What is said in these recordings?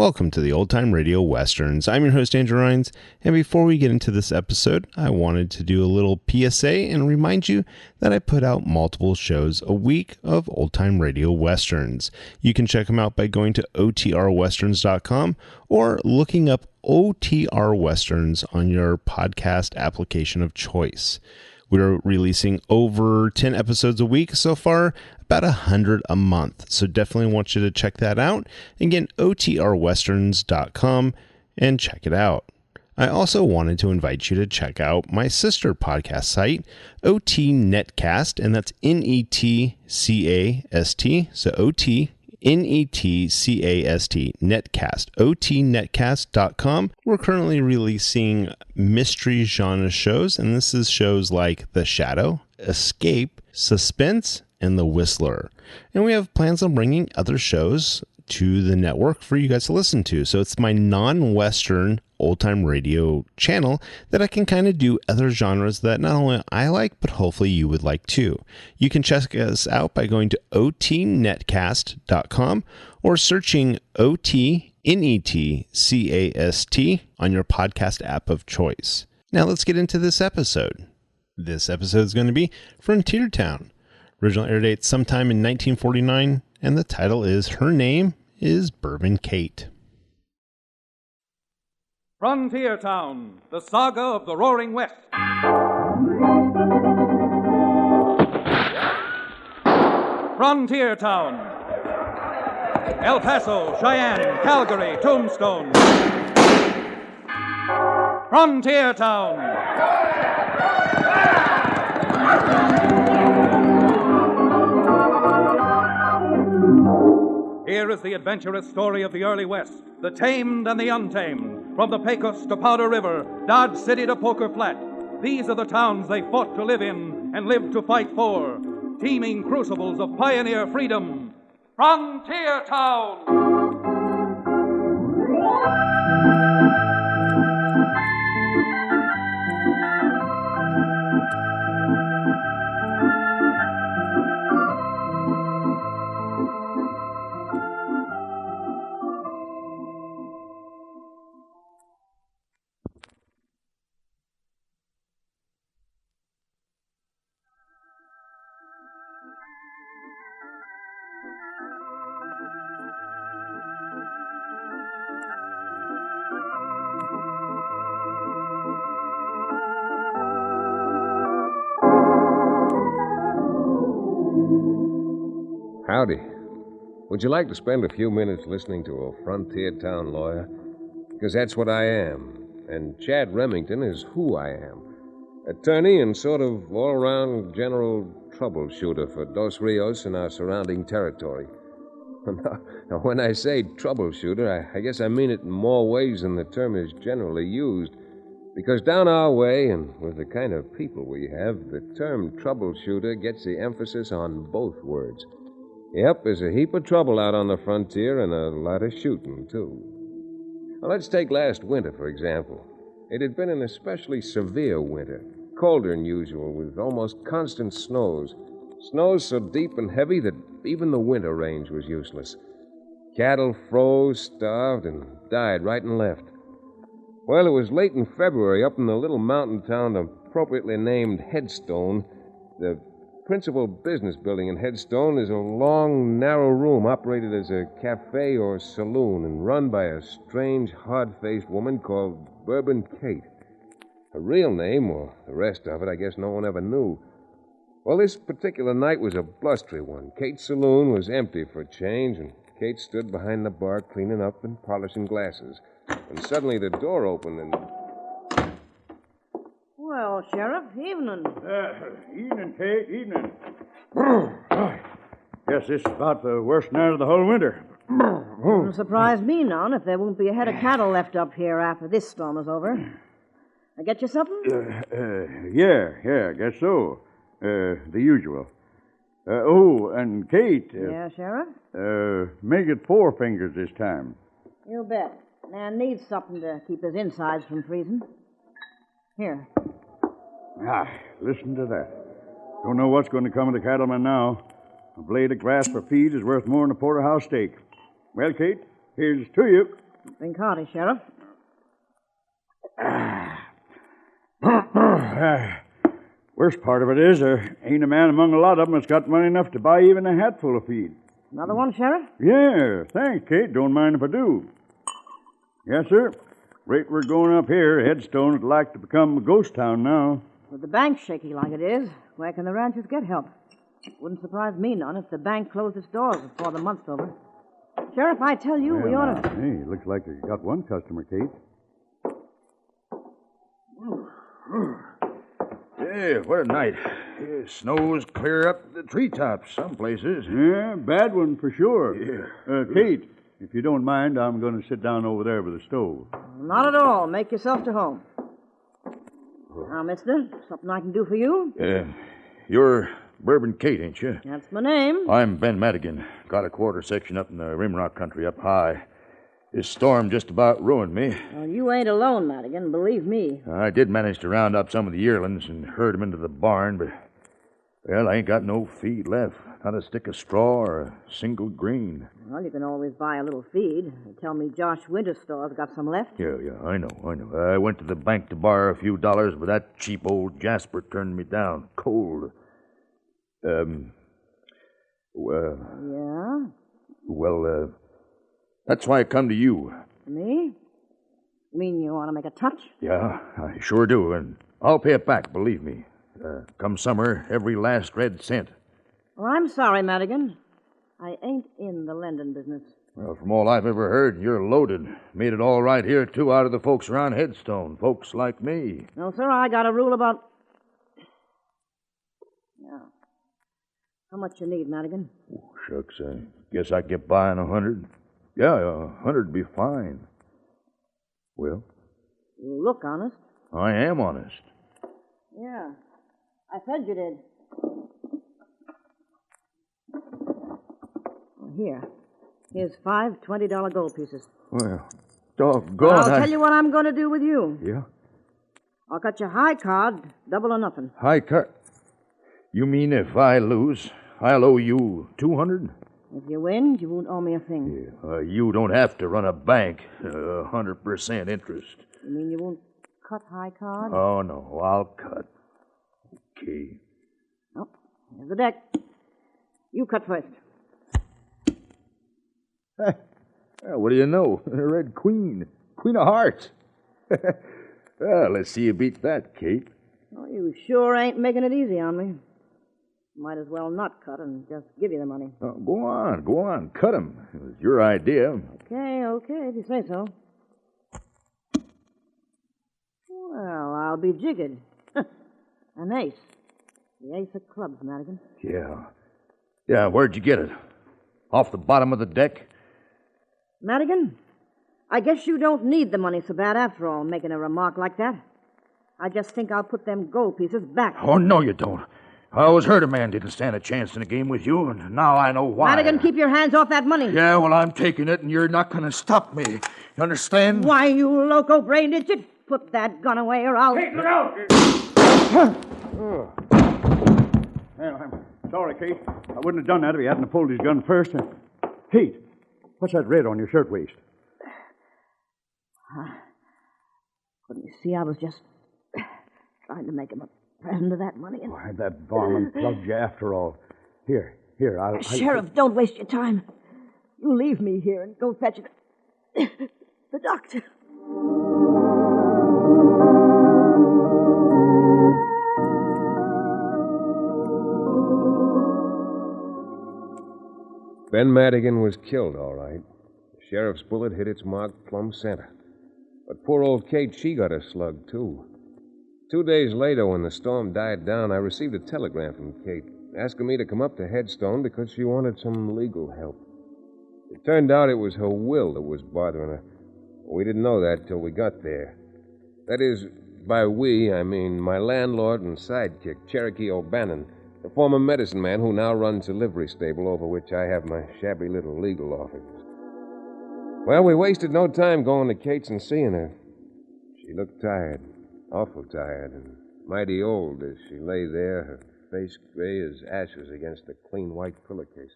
Welcome to the Old Time Radio Westerns. I'm your host, Andrew Rhines, and before we get into this episode, I wanted to do a little PSA and remind you that I put out multiple shows a week of Old Time Radio Westerns. You can check them out by going to otrwesterns.com or looking up OTR Westerns on your podcast application of choice. We're releasing over 10 episodes a week so far, about 100 a month. So definitely want you to check that out. Again, otrwesterns.com and check it out. I also wanted to invite you to check out my sister podcast site, OT Netcast, and that's Netcast. So OT Netcast, Netcast, otnetcast.com. We're currently releasing mystery genre shows, and this is shows like The Shadow, Escape, Suspense, and The Whistler. And we have plans on bringing other shows to the network for you guys to listen to. So it's my non-Western old-time radio channel that I can kind of do other genres that not only I like, but hopefully you would like too. You can check us out by going to otnetcast.com or searching OTNETCAST on your podcast app of choice. Now let's get into this episode. This episode is going to be Frontier Town. Original air date sometime in 1949, and the title is Her Name is Bourbon Kate. Frontier Town, the saga of the Roaring West. Frontier Town. El Paso, Cheyenne, Calgary, Tombstone. Frontier Town. Here is the adventurous story of the early West, the tamed and the untamed, from the Pecos to Powder River, Dodge City to Poker Flat. These are the towns they fought to live in and lived to fight for, teeming crucibles of pioneer freedom. Frontier Town! Howdy. Would you like to spend a few minutes listening to a frontier town lawyer? Because that's what I am. And Chad Remington is who I am. Attorney and sort of all-around general troubleshooter for Dos Rios and our surrounding territory. Now, when I say troubleshooter, I guess I mean it in more ways than the term is generally used. Because down our way, and with the kind of people we have, the term troubleshooter gets the emphasis on both words. Yep, there's a heap of trouble out on the frontier and a lot of shooting, too. Now, let's take last winter, for example. It had been an especially severe winter, colder than usual, with almost constant snows. Snows so deep and heavy that even the winter range was useless. Cattle froze, starved, and died right and left. Well, it was late in February up in the little mountain town appropriately named Headstone. The principal business building in Headstone is a long, narrow room operated as a cafe or saloon and run by a strange, hard-faced woman called Bourbon Kate. Her real name, or the rest of it, I guess no one ever knew. Well, this particular night was a blustery one. Kate's saloon was empty for a change, and Kate stood behind the bar cleaning up and polishing glasses. And suddenly the door opened and... Well, Sheriff, evening. Evening, Kate, evening. Guess this is about the worst night of the whole winter. Wouldn't surprise me none if there won't be a head of cattle left up here after this storm is over. I get you something? Yeah, I guess so. The usual. And Kate... yeah, Sheriff? Make it 4 fingers this time. You bet. Man needs something to keep his insides from freezing. Here. Listen to that. Don't know what's going to come of the cattleman now. A blade of grass for feed is worth more than a porterhouse steak. Well, Kate, here's to you. Drink hearty, Sheriff. Worst part of it is there ain't a man among a lot of them that's got money enough to buy even a hatful of feed. Another one, Sheriff? Yeah, thanks, Kate. Don't mind if I do. Yes, sir. Rate we're going up here, Headstone would like to become a ghost town now. With the bank shaky like it is, where can the ranchers get help? Wouldn't surprise me none if the bank closed its doors before the month's over. Sheriff, I tell you, we ought to... Hey, looks like you got one customer, Kate. Yeah, what a night. Yeah, snow's clear up the treetops some places. Yeah, bad one for sure. Yeah. Kate, if you don't mind, I'm going to sit down over there by the stove. Not at all. Make yourself to home. Now, mister, something I can do for you? You're Bourbon Kate, ain't you? That's my name. I'm Ben Madigan. Got a quarter section up in the Rimrock country up high. This storm just about ruined me. Well, you ain't alone, Madigan, believe me. I did manage to round up some of the yearlings and herd them into the barn, but, well, I ain't got no feed left. Not a stick of straw or a single green. Well, you can always buy a little feed. They tell me Josh Winter's store's got some left. Yeah, I know. I went to the bank to borrow a few dollars, but that cheap old Jasper turned me down cold. Yeah? Well, that's why I come to you. Me? You mean you want to make a touch? Yeah, I sure do, and I'll pay it back, believe me. Come summer, every last red cent. Well, I'm sorry, Madigan. I ain't in the lending business. Well, from all I've ever heard, you're loaded. Made it all right here, too, out of the folks around Headstone. Folks like me. No, sir, I got a rule about... Yeah. How much you need, Madigan? Oh, shucks, I guess I get by on 100. Yeah, 100'd be fine. Well? You look honest. I am honest. Yeah. I said you did. Here. Here's 5 $20 gold pieces. Well, doggone. I'll tell you what I'm going to do with you. Yeah? I'll cut your high card, double or nothing. High cut. You mean if I lose, I'll owe you 200? If you win, you won't owe me a thing. Yeah, you don't have to run a bank. 100% interest. You mean you won't cut high card? Oh, no, I'll cut. Okay. Oh, here's the deck. You cut first. What do you know? Red Queen. Queen of Hearts. Well, let's see you beat that, Kate. Oh, you sure ain't making it easy on me. Might as well not cut and just give you the money. Oh, go on. Cut him. It was your idea. Okay, if you say so. Well, I'll be jiggered. An ace. The ace of clubs, Madigan. Yeah, where'd you get it? Off the bottom of the deck? Madigan, I guess you don't need the money so bad after all, making a remark like that. I just think I'll put them gold pieces back. Oh, no, you don't. I always heard a man didn't stand a chance in a game with you, and now I know why. Madigan, keep your hands off that money. Yeah, well, I'm taking it, and you're not going to stop me. You understand? Why, you loco-brained idiot. Put that gun away or I'll... Kate, look out! Well, I'm sorry, Kate. I wouldn't have done that if he hadn't pulled his gun first. Kate, what's that red on your shirtwaist? Couldn't you see I was just trying to make him a present of that money? And... Why, that varmint plugged you after all. Here, I'll... Sheriff, don't waste your time. You leave me here and go fetch the doctor. Ben Madigan was killed, all right. The sheriff's bullet hit its mark plumb center. But poor old Kate, she got a slug, too. 2 days later, when the storm died down, I received a telegram from Kate asking me to come up to Headstone because she wanted some legal help. It turned out it was her will that was bothering her. We didn't know that till we got there. That is, by we, I mean my landlord and sidekick, Cherokee O'Bannon, the former medicine man who now runs a livery stable over which I have my shabby little legal office. Well, we wasted no time going to Kate's and seeing her. She looked tired, awful tired, and mighty old as she lay there, her face gray as ashes against the clean white pillowcase.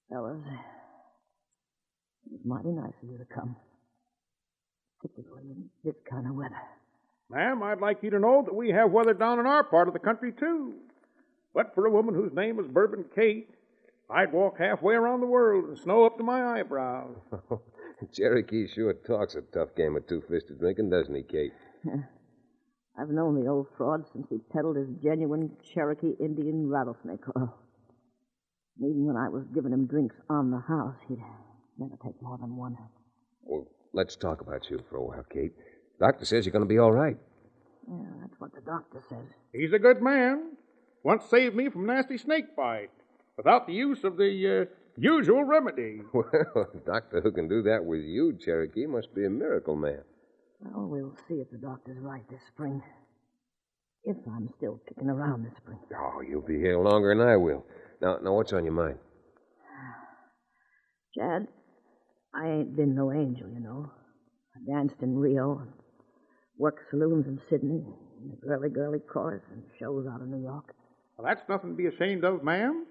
Fellas, It was mighty nice of you to come, particularly in this kind of weather. Ma'am, I'd like you to know that we have weather down in our part of the country, too. But for a woman whose name is Bourbon Kate, I'd walk halfway around the world and snow up to my eyebrows. Cherokee sure talks a tough game of two-fisted drinking, doesn't he, Kate? I've known the old fraud since he peddled his genuine Cherokee Indian rattlesnake oil. And even when I was giving him drinks on the house, he'd never take more than one. Well, let's talk about you for a while, Kate. Doctor says you're going to be all right. Yeah, that's what the doctor says. He's a good man. Once saved me from nasty snake bite without the use of the usual remedy. Well, a doctor who can do that with you, Cherokee, must be a miracle man. Well, we'll see if the doctor's right this spring. If I'm still kicking around this spring. Oh, you'll be here longer than I will. Now, what's on your mind? Chad, I ain't been no angel, you know. I danced in Rio and worked saloons in Sydney, and a girly chorus and shows out of New York. Well, that's nothing to be ashamed of, ma'am.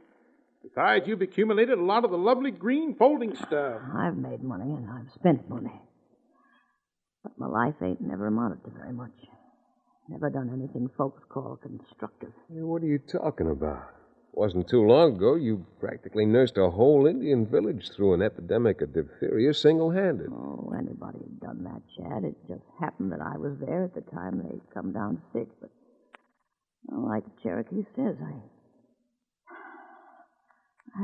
Besides, you've accumulated a lot of the lovely green folding stuff. I've made money and I've spent money. But my life ain't never amounted to very much. Never done anything folks call constructive. Hey, what are you talking about? Wasn't too long ago you practically nursed a whole Indian village through an epidemic of diphtheria single-handed. Oh, anybody had done that, Chad. It just happened that I was there at the time they come down sick. But, well, like Cherokee says, I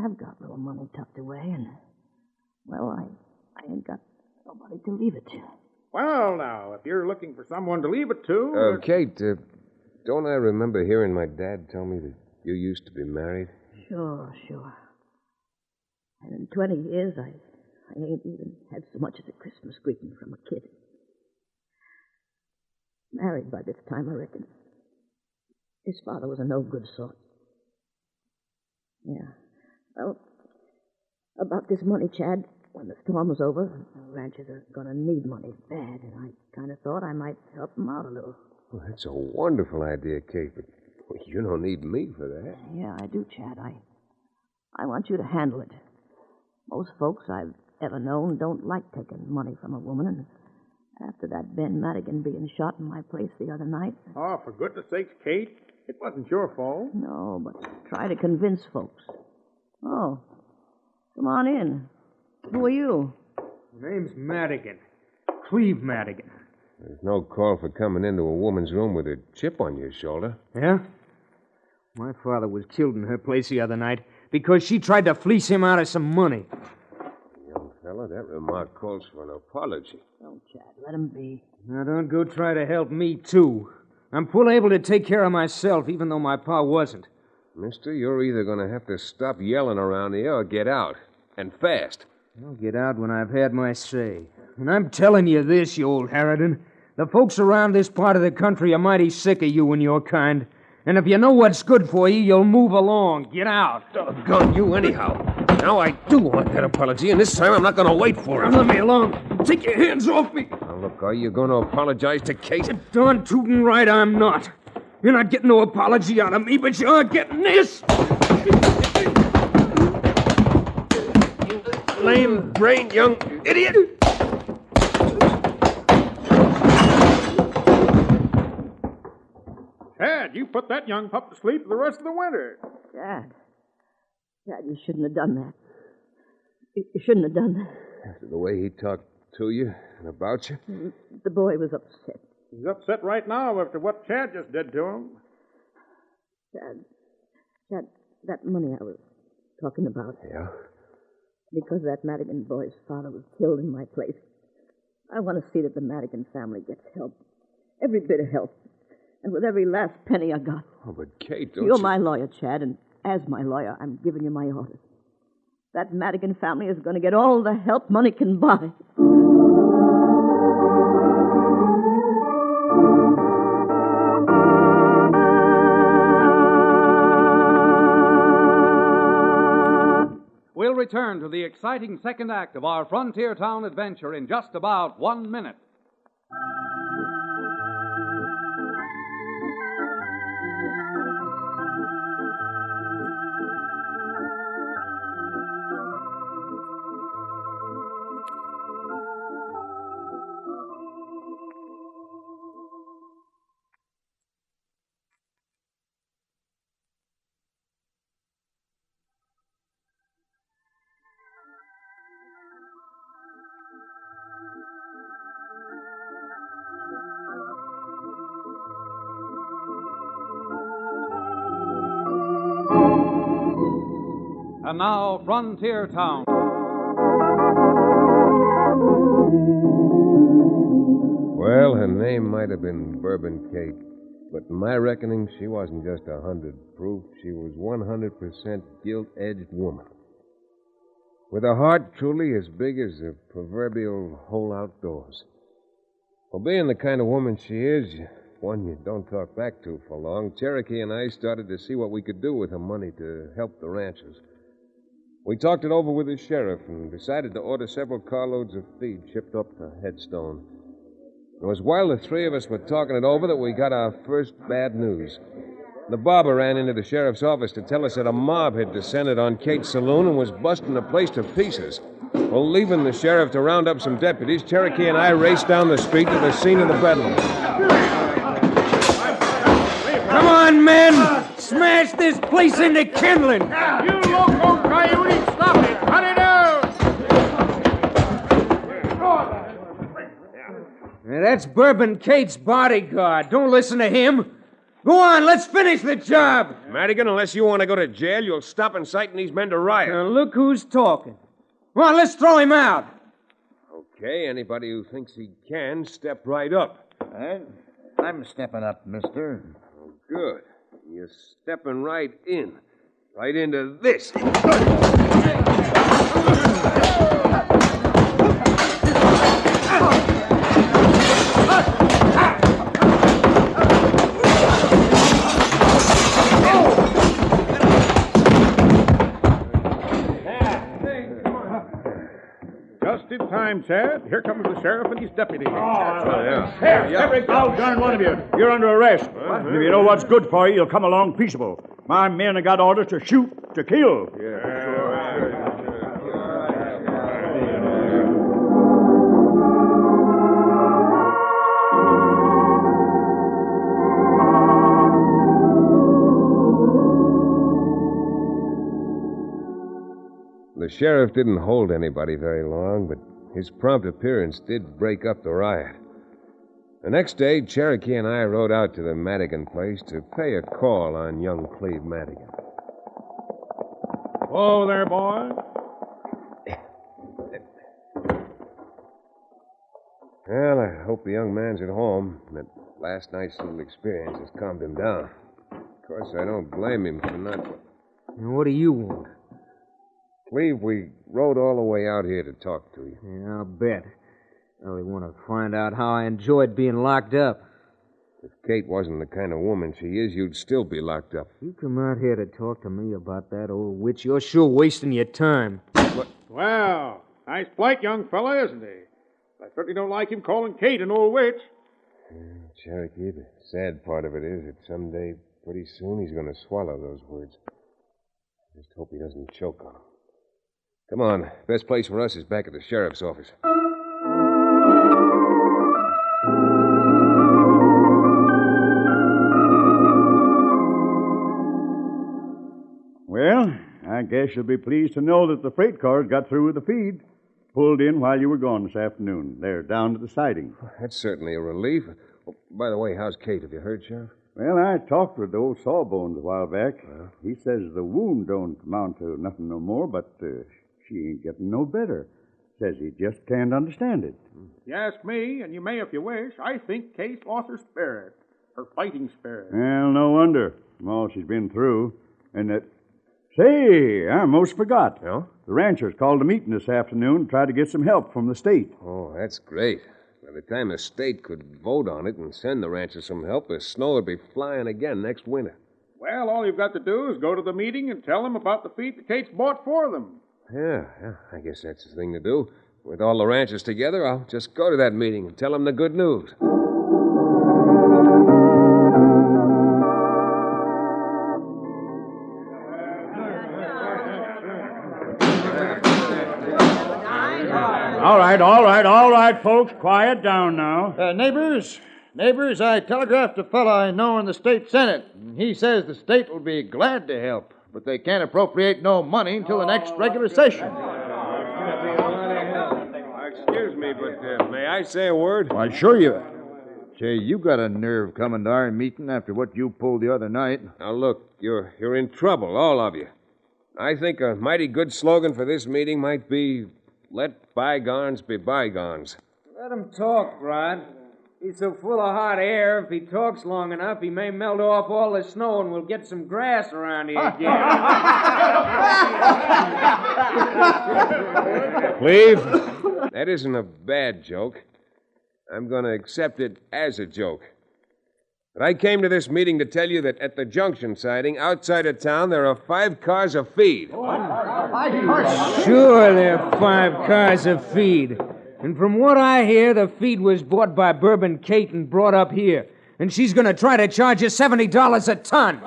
have got a little money tucked away, and, well, I ain't got nobody to leave it to. Well, now, if you're looking for someone to leave it to... Kate, don't I remember hearing my dad tell me that you used to be married? Sure. And in 20 years, I ain't even had so much as a Christmas greeting from a kid. Married by this time, I reckon. His father was a no-good sort. Yeah. Well, about this money, Chad, when the storm was over, the ranchers are going to need money bad, and I kind of thought I might help them out a little. Well, that's a wonderful idea, Kate, but you don't need me for that. Yeah, I do, Chad. I want you to handle it. Most folks I've ever known don't like taking money from a woman, and after that Ben Madigan being shot in my place the other night... Oh, for goodness sakes, Kate, it wasn't your fault. No, but try to convince folks. Oh, come on in. Who are you? My name's Madigan. Cleve Madigan. There's no call for coming into a woman's room with a chip on your shoulder. Yeah? My father was killed in her place the other night because she tried to fleece him out of some money. Young fella, that remark calls for an apology. Oh, Chad, let him be. Now, don't go try to help me, too. I'm full able to take care of myself, even though my pa wasn't. Mister, you're either going to have to stop yelling around here or get out. And fast. I'll get out when I've had my say. And I'm telling you this, you old harridan. The folks around this part of the country are mighty sick of you and your kind. And if you know what's good for you, you'll move along. Get out. Doggone you anyhow. Now I do want that apology, and this time I'm not going to wait for it. Now, let me alone. Take your hands off me. Now, look, are you going to apologize to Kate? Darn tootin' right I'm not. You're not getting no apology out of me, but you're getting this. Lame-brained young idiot. Chad, you put that young pup to sleep for the rest of the winter. Chad, you shouldn't have done that. You shouldn't have done that. After the way he talked to you and about you? The boy was upset. He's upset right now after what Chad just did to him. Chad, that money I was talking about. Yeah? Because that Madigan boy's father was killed in my place. I want to see that the Madigan family gets help. Every bit of help. And with every last penny I got. Oh, but Kate, don't You're my lawyer, Chad, and as my lawyer, I'm giving you my orders. That Madigan family is going to get all the help money can buy. We'll return to the exciting second act of our frontier town adventure in just about 1 minute. And now, Frontier Town. Well, her name might have been Bourbon Kate, but in my reckoning, she wasn't just 100 proof. She was 100% gilt-edged woman. With a heart truly as big as the proverbial whole outdoors. Well, being the kind of woman she is, one you don't talk back to for long, Cherokee and I started to see what we could do with her money to help the ranchers. We talked it over with the sheriff and decided to order several carloads of feed shipped up to Headstone. It was while the three of us were talking it over that we got our first bad news. The barber ran into the sheriff's office to tell us that a mob had descended on Kate's saloon and was busting the place to pieces. Well, leaving the sheriff to round up some deputies, Cherokee and I raced down the street to the scene of the bedlam. Come on, men! Smash this place into kindling! You loco coyote, stop it! Cut it out! Now, that's Bourbon Kate's bodyguard. Don't listen to him. Go on, let's finish the job. Madigan, unless you want to go to jail, you'll stop inciting these men to riot. Now, look who's talking. Come on, let's throw him out. Okay, anybody who thinks he can, step right up. I'm stepping up, mister. Good. You're stepping right in. Right into this. Just in time, Chad. Here comes the sheriff and his deputy. Here, every darn one of you. You're under arrest. If you know what's good for you, you'll come along peaceable. My men have got orders to shoot, to kill. The sheriff didn't hold anybody very long, but his prompt appearance did break up the riot. The next day, Cherokee and I rode out to the Madigan place to pay a call on young Cleve Madigan. Whoa there, boy. Well, I hope the young man's at home, and that last night's little experience has calmed him down. Of course, I don't blame him for not... Now, what do you want? Cleve, we rode all the way out here to talk to you. Yeah, I'll bet. I really want to find out how I enjoyed being locked up. If Kate wasn't the kind of woman she is, you'd still be locked up. You come out here to talk to me about that old witch, you're sure wasting your time. Well, nice plight, young fella, isn't he? I certainly don't like him calling Kate an old witch. Cherokee, the sad part of it is that someday, pretty soon, he's going to swallow those words. Just hope he doesn't choke on them. Come on. Best place for us is back at the sheriff's office. Well, I guess you'll be pleased to know that the freight cars got through with the feed. Pulled in while you were gone this afternoon. They're down to the siding. That's certainly a relief. Oh, by the way, how's Kate? Have you heard, Sheriff? Well, I talked with old Sawbones a while back. He says the wound don't amount to nothing no more, but she ain't getting no better. Says he just can't understand it. If you ask me, and you may if you wish, I think Kate lost her spirit. Her fighting spirit. Well, no wonder. From all she's been through. And that... Say, I almost forgot. Yeah? The ranchers called a meeting this afternoon and tried to get some help from the state. Oh, that's great. By the time the state could vote on it and send the ranchers some help, the snow would be flying again next winter. Well, all you've got to do is go to the meeting and tell them about the feed that Kate's bought for them. Yeah, I guess that's the thing to do. With all the ranchers together, I'll just go to that meeting and tell them the good news. All right, folks. Quiet down now. Neighbors, I telegraphed a fella I know in the state senate. He says the state will be glad to help, but they can't appropriate no money until the next regular session. Excuse me, but may I say a word? Why, sure you... Say, you got a nerve coming to our meeting after what you pulled the other night. Now, look, you're in trouble, all of you. I think a mighty good slogan for this meeting might be, let bygones be bygones. Let him talk, Rod. He's so full of hot air, if he talks long enough, he may melt off all the snow and we'll get some grass around here again. Cleve, that isn't a bad joke. I'm going to accept it as a joke. But I came to this meeting to tell you that at the Junction siding outside of town, there are 5 cars of feed. Sure, there are 5 cars of feed. And from what I hear, the feed was bought by Bourbon Kate and brought up here. And she's going to try to charge you $70 a ton.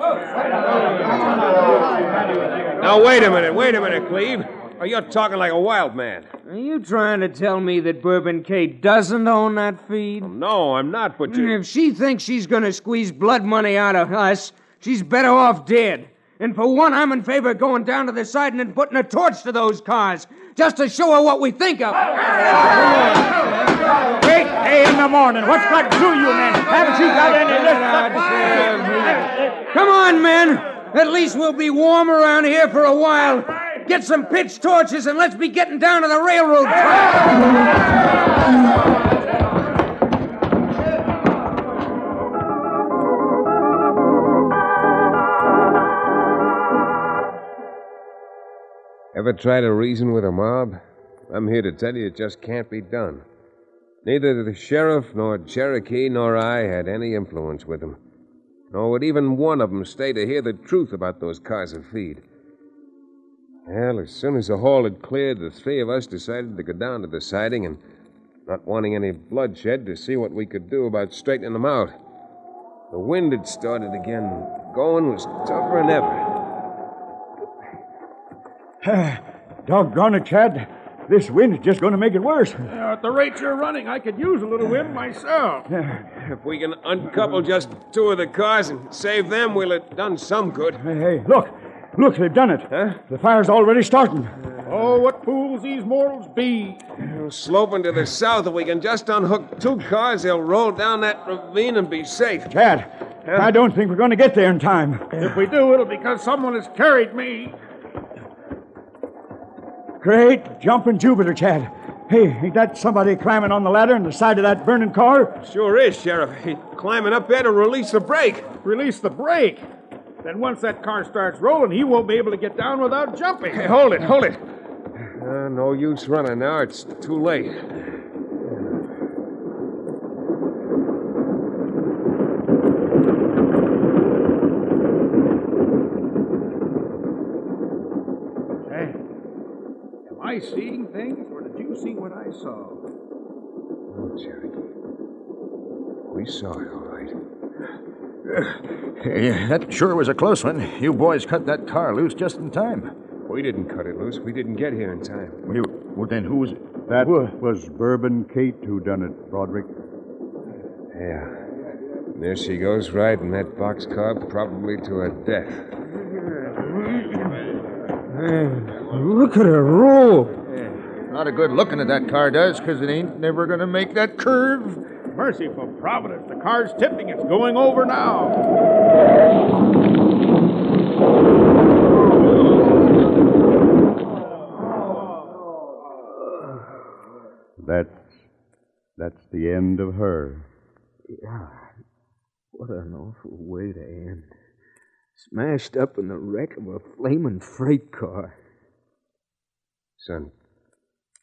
Now, wait a minute, Cleve. Oh, you're talking like a wild man. Are you trying to tell me that Bourbon Kate doesn't own that feed? No, I'm not, but you... If she thinks she's going to squeeze blood money out of us, she's better off dead. And for one, I'm in favor of going down to the siding and putting a torch to those cars, just to show her what we think of. 8 a.m. in the morning. What's got to you, men? Haven't you got any... Come on, men. At least we'll be warm around here for a while. Get some pitch torches and let's be getting down to the railroad track. Ever try to reason with a mob? I'm here to tell you it just can't be done. Neither the sheriff nor Cherokee nor I had any influence with them. Nor would even one of them stay to hear the truth about those cars of feed. Well, as soon as the hall had cleared, the 3 of us decided to go down to the siding and, not wanting any bloodshed, to see what we could do about straightening them out. The wind had started again. Going was tougher than ever. Doggone it, Chad. This wind's just going to make it worse. At the rate you're running, I could use a little wind myself. If we can uncouple just 2 of the cars and save them, we'll have done some good. Hey, look. Look, they've done it. Huh? The fire's already starting. Oh, what fools these mortals be. Sloping to the south, if we can just unhook 2 cars, they'll roll down that ravine and be safe. Chad, I don't think we're going to get there in time. If we do, it'll be because someone has carried me. Great jumping Jupiter, Chad. Hey, ain't that somebody climbing on the ladder on the side of that burning car? Sure is, Sheriff. He's climbing up there to release the brake. Release the brake? Then once that car starts rolling, he won't be able to get down without jumping. Hey, hold it. No use running now. It's too late. Hey, am I seeing things, or did you see what I saw? Oh, Cherokee. We saw it, all right. Yeah, that sure was a close one. You boys cut that car loose just in time. We didn't cut it loose. We didn't get here in time. Well, then who was it? That was Bourbon Kate who done it, Broderick. Yeah. And there she goes riding that boxcar, probably to her death. Look at her roll. Not a good looking at that car does, because it ain't never going to make that curve. Merciful Providence, the car's tipping. It's going over now. That's the end of her. Yeah, what an awful way to end. Smashed up in the wreck of a flaming freight car. Son,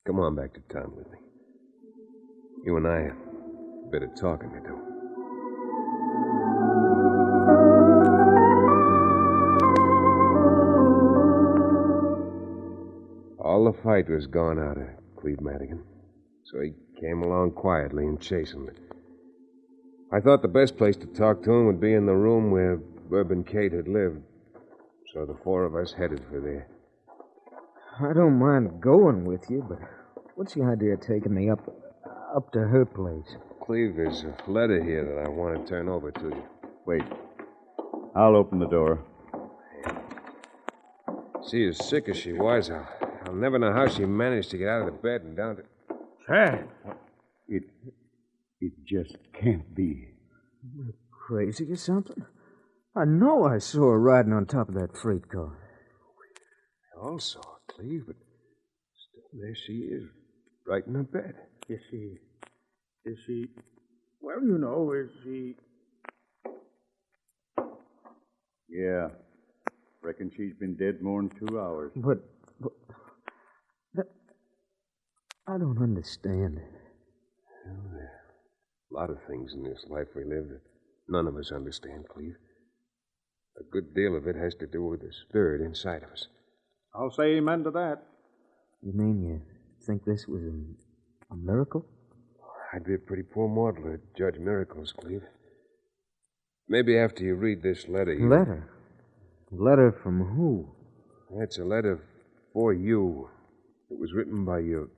come on back to town with me. You and I have a bit of talking to do. All the fight was gone out of Cleve Madigan, so he came along quietly and chastened. I thought the best place to talk to him would be in the room where Bourbon Kate had lived, so the 4 of us headed for there. I don't mind going with you, but what's the idea of taking me up to her place? Cleve, there's a letter here that I want to turn over to you. Wait. I'll open the door. See, as sick as she was, I'll never know how she managed to get out of the bed and down to... Chad. It just can't be. Crazy or something? I know I saw her riding on top of that freight car. all saw, Cleve, but still there she is, right in her bed. Is she... Well, you know, is she... Yeah. Reckon she's been dead more than 2 hours. But I don't understand. Well, there are a lot of things in this life we live that none of us understand, Cleve. A good deal of it has to do with the spirit inside of us. I'll say amen to that. You mean you think this was a miracle? I'd be a pretty poor mortal to judge miracles, Cleve. Maybe after you read this letter, you... Letter? Letter from who? It's a letter for you. It was written by you.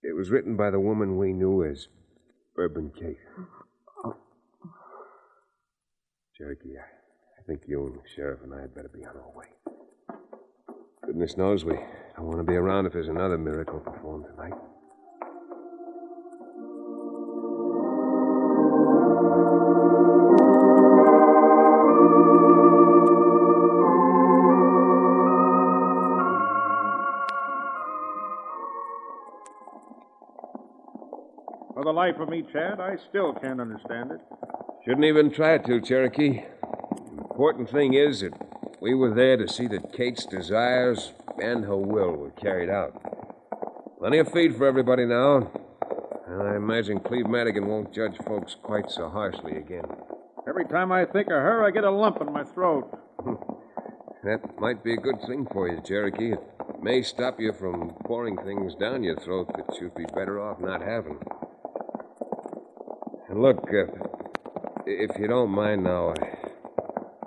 It was written by the woman we knew as Bourbon Kate. Cherokee, I think you and the sheriff and I had better be on our way. Goodness knows we don't want to be around if there's another miracle performed tonight. For the life of me, Chad, I still can't understand it. Shouldn't even try to, Cherokee. The important thing is that we were there to see that Kate's desires and her will were carried out. Plenty of feed for everybody now. And I imagine Cleve Madigan won't judge folks quite so harshly again. Every time I think of her, I get a lump in my throat. That might be a good thing for you, Cherokee. It may stop you from pouring things down your throat that you'd be better off not having. And look, if you don't mind now,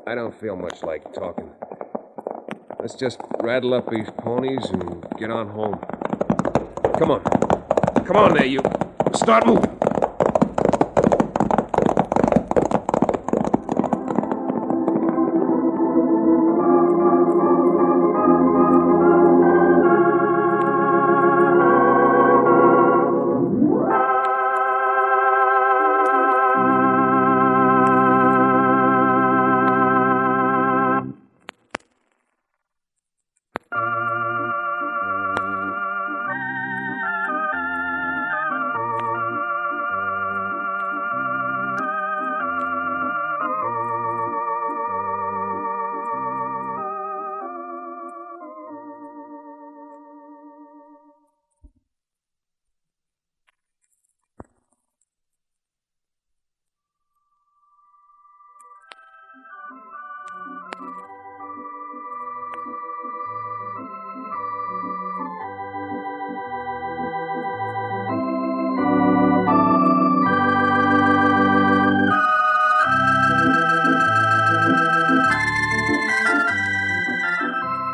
I don't feel much like talking. Let's just rattle up these ponies and get on home. Come on. Come on there, you. Start moving.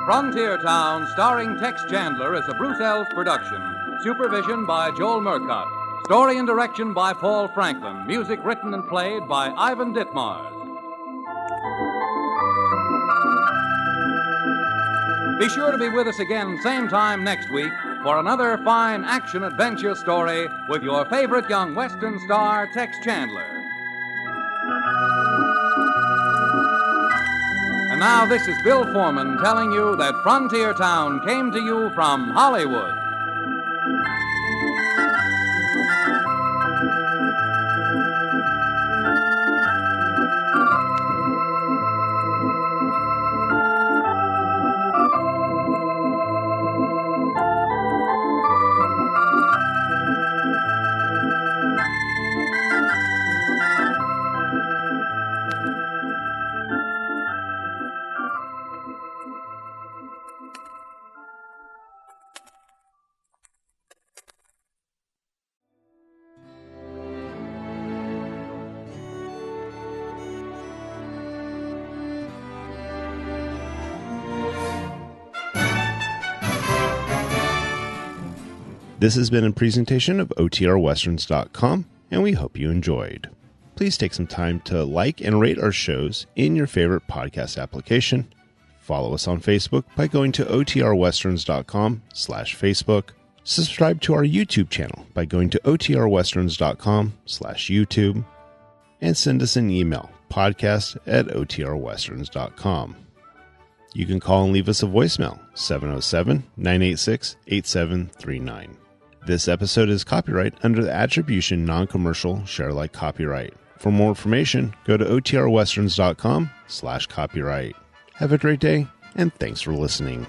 Frontier Town, starring Tex Chandler, is a Bruce Ells production. Supervision by Joel Murcott. Story and direction by Paul Franklin. Music written and played by Ivan Ditmars. Be sure to be with us again same time next week for another fine action-adventure story with your favorite young Western star, Tex Chandler. And now this is Bill Foreman telling you that Frontier Town came to you from Hollywood. This has been a presentation of OTRWesterns.com, and we hope you enjoyed. Please take some time to like and rate our shows in your favorite podcast application. Follow us on Facebook by going to OTRWesterns.com/Facebook. Subscribe to our YouTube channel by going to OTRWesterns.com/YouTube. And send us an email, podcast@OTRWesterns.com. You can call and leave us a voicemail, 707-986-8739. This episode is copyright under the Attribution Non-Commercial Share Alike Copyright. For more information, go to otrwesterns.com/copyright. Have a great day, and thanks for listening.